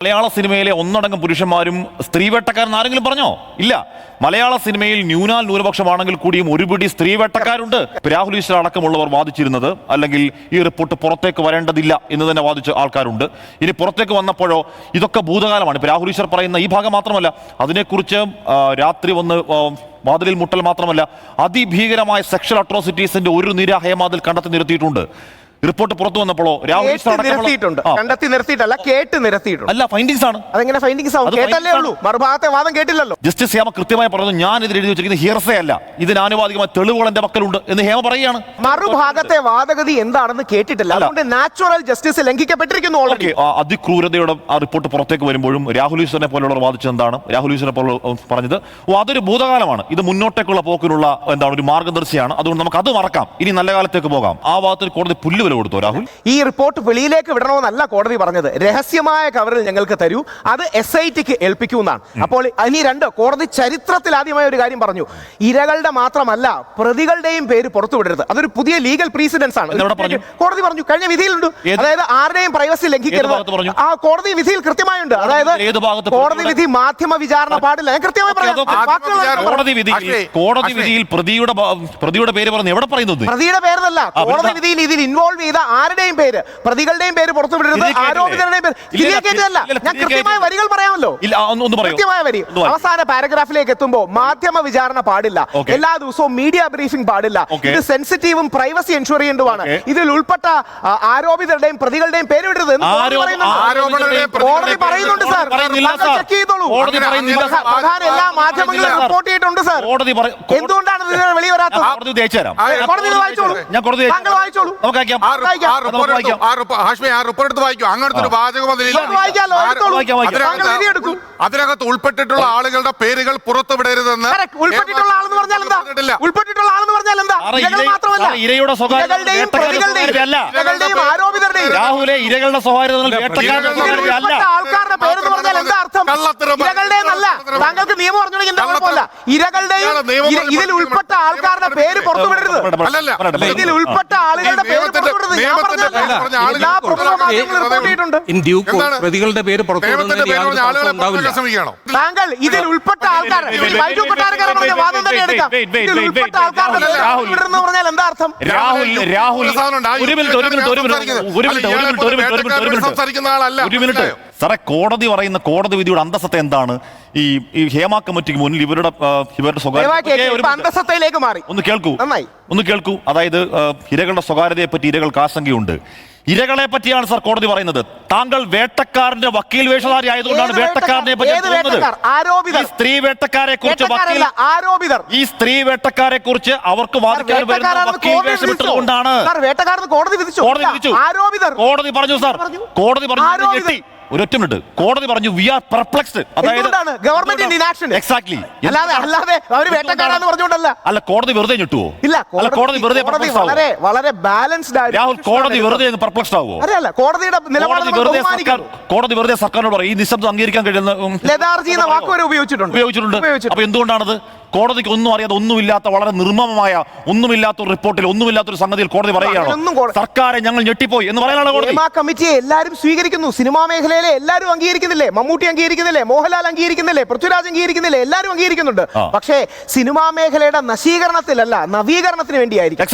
മലയാള സിനിമയിലെ ഒന്നടങ്കം പുരുഷന്മാരും സ്ത്രീവേട്ടക്കാരെന്ന് ആരെങ്കിലും പറഞ്ഞോ? ഇല്ല. മലയാള സിനിമയിൽ ന്യൂനപക്ഷമാണെങ്കിൽ കൂടിയും ഒരുപിടി സ്ത്രീവേട്ടക്കാരുണ്ട്. രാഹുൽ ഈശ്വർ അടക്കമുള്ളവർ വാദിച്ചിരുന്നത്, അല്ലെങ്കിൽ ഈ റിപ്പോർട്ട് പുറത്തേക്ക് വരേണ്ടതില്ല എന്ന് തന്നെ വാദിച്ച ആൾക്കാരുണ്ട്. ഇനി പുറത്തേക്ക് വന്നപ്പോഴോ ഇതൊക്കെ ഭൂതകാലമാണ്. ഇപ്പൊ രാഹുൽ ഈശ്വർ പറയുന്ന ഈ ഭാഗം മാത്രമല്ല, അതിനെക്കുറിച്ച് രാത്രി വന്ന് വാതിലിൽ മുട്ടൽ മാത്രമല്ല, അതിഭീകരമായ സെക്ഷൽ അട്രോസിറ്റീസിന്റെ ഒരു നിര ഹേമാതിൽ കണ്ടെത്തി നിർത്തിയിട്ടുണ്ട്. റിപ്പോർട്ട് പുറത്തു വന്നപ്പോഴോ കണ്ടെത്തി നിർത്തിയിട്ടല്ല, കേട്ട് നിർത്തിയിട്ടുണ്ട്. അല്ല, ഫൈൻഡിങ്സ് ആണ്. അതെങ്ങനെ ഫൈൻഡിങ്സ് ആവും? കേട്ടല്ലേ ഉള്ളൂ, മറുഭാഗത്തെ വാദം കേട്ടില്ലല്ലോ. ജസ്റ്റിസ് ഹേമ കൃത്യമായി പറഞ്ഞു, ഞാൻ ഇതിൽ എഴുതി വെച്ചിരിക്കുന്നത് ഹിയർസേ അല്ല, ഇതിന് ആനുപാതികമായ തെളിവുകൾ എന്റെ പക്കലുണ്ട് എന്ന് ഹേമ പറയുകയാണ്. മറുഭാഗത്തെ വാദഗതി എന്താണെന്ന് കേട്ടിട്ടില്ല, അതുകൊണ്ട് നാച്ചുറൽ ജസ്റ്റിസ് ലംഘിക്കപ്പെട്ടിരിക്കുന്നു. അതിക്രൂരതയുടെ ആ റിപ്പോർട്ട് പുറത്തേക്ക് വരുമ്പോഴും രാഹുൽ ഈശ്വരനെ പോലുള്ളവർ വാദിച്ചത് എന്താണ്? രാഹുൽ ഈശ്വരനെ പോലെ പറഞ്ഞത് അതൊരു ഭൂതകാലമാണ്, ഇത് മുന്നോട്ടേക്കുള്ള പോക്കിനുള്ള എന്താണ് ഒരു മാർഗദർശിയാണ്, അതുകൊണ്ട് നമുക്ക് അത് മറക്കാം, ഇനി നല്ല കാലത്തേക്ക് പോകാം. ആ ഭാഗത്തിൽ കോടതി പുല്ല് കൊടുത്തോ രാഹുൽ? ഈ റിപ്പോർട്ട് വെളിയിലേക്ക് വിടണമെന്നല്ല കോടതി പറഞ്ഞത്, രഹസ്യമായ കവറിൽ ഞങ്ങൾക്ക് തരൂ, അത് SITക്ക് ഏൽപ്പിക്കുമെന്നാണ്. അപ്പോൾ ഇനി രണ്ട്, കോടതി ചരിത്രത്തിൽ ആദ്യമായ ഒരു കാര്യം പറഞ്ഞു, ഇരകളുടെ മാത്രമല്ല പ്രതികളുടെയും പേര് പുറത്തുവിടരുത്. അതൊരു പുതിയ ലീഗൽ പ്രീസിഡൻസ് ആണ്. കോടതി പറഞ്ഞു, കഴിഞ്ഞ വിധിയിലുണ്ട്, അതായത് ആരുടെയും പ്രൈവസി ലംഘിക്കരുത്. ആ കോടതി വിധിയിൽ കൃത്യമായുണ്ട്. അതായത് കോടതി വിധി മാധ്യമ വിചാരണ പാടില്ല. ഞാൻ കൃത്യമായി പറയാം. കോടതി വിധിയിൽ പ്രതിയുടെ പേര് പറഞ്ഞു, എവിടെ പറയുന്നത്? പ്രതിയുടെ പേരല്ല, കോടതി വിധിയിൽ ഇതിൽ ഇൻവോൾവ് ചെയ്ത ആരുടെയും പേര്, പ്രതികളുടെയും പേര് പുറത്തുവിടരുത്, ആരോപിതരുടെയും പേര്. ഞാൻ കൃത്യമായ വരികൾ പറയാമല്ലോ, കൃത്യമായ വരി. അവസാന പാരഗ്രാഫിലേക്ക് എത്തുമ്പോൾ മാധ്യമ വിചാരണ പാടില്ല, എല്ലാ ദിവസവും മീഡിയ ബ്രീഫിംഗ് പാടില്ല, ഇത് സെൻസിറ്റീവും പ്രൈവസി എൻഷുർ ചെയ്യേണ്ടതാണ്, ഇതിൽ ഉൾപ്പെട്ട ആരോപിതരുടെയും പ്രതികളുടെയും പേര് വിടരുത് കോടതി പറയുന്നുണ്ട്. സാർ ചെക്ക് ചെയ്തോളൂ, എല്ലാ മാധ്യമങ്ങളും റിപ്പോർട്ട് ചെയ്തിട്ടുണ്ട്. സാർ എന്തുകൊണ്ടാണ് വെളിയിൽ വരാത്തത്? കോടതി വായിച്ചോളൂ, താങ്കൾ വായിച്ചോളൂ. അതിനകത്ത് ഉൾപ്പെട്ടിട്ടുള്ള ആളുകളുടെ പേരുകൾ പുറത്തുവിടരുതെന്ന്. ഉൾപ്പെട്ടിട്ടുള്ള ആളെന്ന് പറഞ്ഞാൽ എന്താ? ഉൾപ്പെട്ടിട്ടുള്ള ആളെന്ന് പറഞ്ഞാൽ എന്താ? മാത്രമല്ല, ഇരയുടെ രാഹുലെ ഇരകളുടെ ആൾക്കാരുടെ പേരെന്ന് പറഞ്ഞാൽ എന്താ അർത്ഥം? ഇരകളുടെയും അല്ല, താങ്കൾക്ക് നിയമം പറഞ്ഞുകൊണ്ടെങ്കിൽ എന്താ കുഴപ്പമില്ല. ഇരകളുടെയും ഇതിൽ ഉൾപ്പെട്ട ആൾക്കാരുടെ പേര് പുറത്തുവിടരുത്, ഇതിൽ ഉൾപ്പെട്ട ആളുകളുടെ പേര് പുറത്തുവിടരുത്. എല്ലാ പ്രമുഖ മാധ്യമങ്ങളും റിപ്പോർട്ട് ചെയ്തിട്ടുണ്ട്. പ്രതികളുടെ പേര് താങ്കൾ ഇതിൽ ഉൾപ്പെട്ട ആൾക്കാരെ ബൈജു കൊട്ടാരക്കാരൻ പറഞ്ഞ വാദം തന്നെ എടുക്കാം. ഇതിൽ ഉൾപ്പെട്ട ആൾക്കാരുടെ പേര് പറഞ്ഞാൽ എന്താ അർത്ഥം? സാറേ, കോടതി പറയുന്ന കോടതി വിധിയുടെ അന്തസത്ത എന്താണ്? ഈ ഹേമ കമ്മിറ്റിക്ക് മുന്നിൽ ഇവരുടെ അന്തസത്തയിലേക്ക് മാറി. ഒന്ന് കേൾക്കൂ. അതായത് ഇരകളുടെ സ്വകാര്യതയെ പറ്റി ഇരകൾക്ക് ആശങ്കയുണ്ട്. ഇരകളെ പറ്റിയാണ് സാർ കോടതി പറയുന്നത്. താങ്കൾ വേട്ടക്കാരന്റെ വക്കീൽ വേഷധാരി ആയതുകൊണ്ടാണ് വേട്ടക്കാരനെ പറ്റി സ്ത്രീ വേട്ടക്കാരെ കുറിച്ച് ഈ സ്ത്രീ വേട്ടക്കാരെ കുറിച്ച് അവർക്ക് വാദിക്കാൻ വരുന്ന വക്കീൽ വേഷം ഇട്ടതുകൊണ്ടാണ് കോടതി പറഞ്ഞു. സാർ കോടതി പറഞ്ഞു, ഒരൊറ്റ മിനിറ്റ്, കോടതി പറഞ്ഞു വി ആർ പെർപ്ലക്സ്ഡ്. അതായത് ഗവൺമെന്റ് ഇനാക്ഷൻ. എക്സാക്ട്ലി. അല്ല, കോടതി വെറുതെ ഞെട്ടുവോ? ഇല്ല, കോടതി വെറുതെ വളരെ ബാലൻസ്ഡ് ആയി. രാഹുൽ, കോടതി വെറുതെ പെർപ്ലക്സ്ഡ് ആവോ? കോടതി വെറുതെ സർക്കാരിനോട് പറയും ഈ നിശബ്ദം അംഗീകരിക്കാൻ കഴിയുന്ന ഉപയോഗിച്ചിട്ടുണ്ട്. അപ്പൊ എന്തുകൊണ്ടാണത്? കോടതിക്ക് ഒന്നും അറിയാതെ, ഒന്നുമില്ലാത്ത, വളരെ നിർമ്മമമായ, ഒന്നുമില്ലാത്ത ഒരു റിപ്പോർട്ടിൽ, ഒന്നുമില്ലാത്ത ഒരു സംഗതിയിൽ കോടതി പറയുകയാണ് സർക്കാരെ ഞങ്ങൾ ഞെട്ടിപ്പോയി എന്ന് പറയാനാണ് കോടതി. കമ്മിറ്റിയെ എല്ലാവരും സ്വീകരിക്കുന്നു, സിനിമാ മേഖലയിലെ എല്ലാവരും അംഗീകരിക്കുന്നില്ലേ? മമ്മൂട്ടി അംഗീകരിക്കുന്നില്ലേ? മോഹൻലാൽ അംഗീകരിക്കുന്നില്ലേ? പൃഥ്വിരാജ് അംഗീകരിക്കുന്നില്ലേ? എല്ലാവരും അംഗീകരിക്കുന്നുണ്ട്. പക്ഷേ സിനിമാ മേഖലയുടെ നശീകരണത്തിലല്ല, നവീകരണത്തിന് വേണ്ടിയായിരിക്കും.